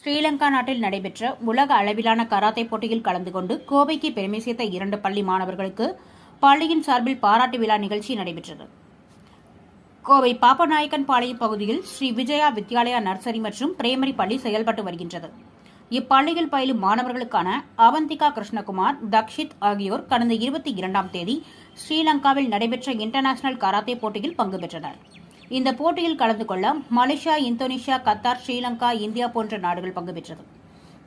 ஸ்ரீலங்கா நாட்டில் நடைபெற்ற உலக அளவிலான கராத்தே போட்டியில் கலந்து கொண்டு கோவைக்கு பெருமை சேர்த்த 2 பள்ளி மாணவர்களுக்கு பள்ளியின் சார்பில் பாராட்டு விழா நிகழ்ச்சி நடைபெற்றது. கோவை பாப்பநாயக்கன் பாளையம் பகுதியில் ஸ்ரீ விஜயா வித்யாலயா நர்சரி மற்றும் பிரைமரி பள்ளி செயல்பட்டு வருகின்றது. இப்பள்ளியில் பயிலும் மாணவர்களுக்கான அவந்திகா கிருஷ்ணகுமார், தக்ஷித் ஆகியோர் கடந்த 22ஆம் தேதி ஸ்ரீலங்காவில் நடைபெற்ற இன்டர்நேஷனல் கராத்தே போட்டியில் பங்கு பெற்றனர். இந்த போட்டியில் கலந்து கொள்ள Malaysia, Indonesia, Qatar, Sri Lanka, India போன்ற நாடுகள் பங்கு பெற்றது.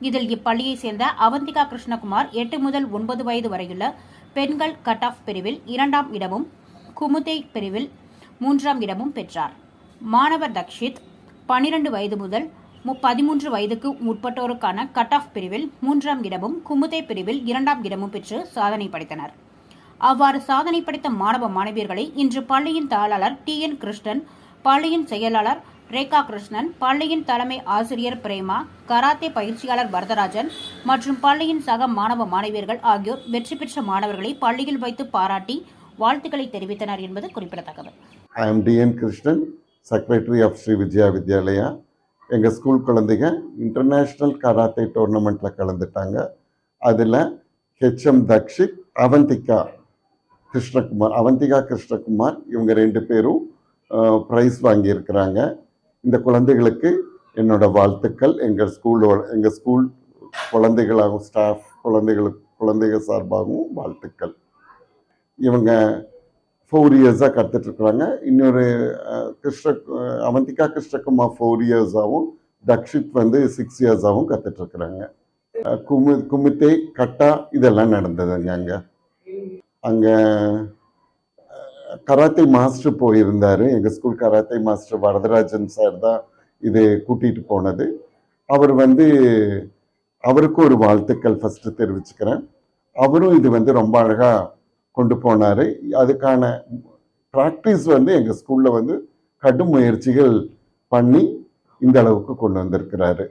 இதில் இப்பள்ளியைச் சேர்ந்த அவந்திகா கிருஷ்ணகுமார் 8 முதல் 9 வயது வரையுள்ள பெண்கள் கட் ஆஃப் பிரிவில் 2ஆம் இடமும், குமுதே பிரிவில் 3ஆம் இடமும் பெற்றார். மாணவர் தக்ஷித் 12 வயது முதல் 13 வயதுக்கு உட்பட்டோருக்கான கட் ஆஃப் பிரிவில் 3ஆம் இடமும், குமுதே பிரிவில் 2ஆம் இடமும் பெற்று சாதனை படைத்தனர். அவ்வாறு சாதனை படைத்த மாணவ மாணவியர்களை இன்று பள்ளியின் தாளாளர் TN கிருஷ்ணன், பள்ளியின் செயலாளர் ரேகா கிருஷ்ணன், பள்ளியின் தலைமை ஆசிரியர் பிரேமா, கராத்தே பயிற்சியாளர் வரதராஜன் மற்றும் பள்ளியின் சக மாணவ மாணவியர்கள் ஆகியோர் வெற்றி பெற்ற மாணவர்களை பள்ளியில் வைத்து பாராட்டி வாழ்த்துக்களை தெரிவித்தனர் என்பது குறிப்பிடத்தக்கது. I am DN Krishnan, secretary of Shri Vijaya Vidyalaya. எங்கள் ஸ்கூல் குழந்தைங்க இன்டர்நேஷ்னல் கராத்தே டோர்னமெண்ட்டில் கலந்துட்டாங்க. அதில் HM தக்ஷித், அவந்திகா கிருஷ்ணகுமார் இவங்க 2 பேரும் ப்ரைஸ் வாங்கியிருக்கிறாங்க. இந்த குழந்தைகளுக்கு என்னோட வாழ்த்துக்கள். எங்கள் ஸ்கூல் குழந்தைகளாகவும் ஸ்டாஃப் குழந்தைகள் சார்பாகவும் வாழ்த்துக்கள். இவங்க 4 இயர்ஸாக கற்றுட்ருக்குறாங்க. இன்னொரு அவந்திகா கிருஷ்ணகுமார் 4 இயர்ஸாகவும், தக்ஷித் 6 இயர்ஸாகவும் கற்றுட்ருக்குறாங்க. குமுதே, கட்டா இதெல்லாம் நடந்ததுங்க. அங்கே கராத்தே மாஸ்டர் போயிருந்தார். எங்கள் school karate master Varadharajan sir தான் இது கூட்டிகிட்டு போனது. அவருக்கும் ஒரு வாழ்த்துக்கள் ஃபஸ்ட்டு தெரிவிச்சுக்கிறேன். அவரும் இது ரொம்ப அழகாக கொண்டு போனார். அதுக்கான ப்ராக்டிஸ் எங்கள் ஸ்கூலில் கடும் முயற்சிகள் பண்ணி இந்த அளவுக்கு கொண்டு வந்திருக்கிறாரு.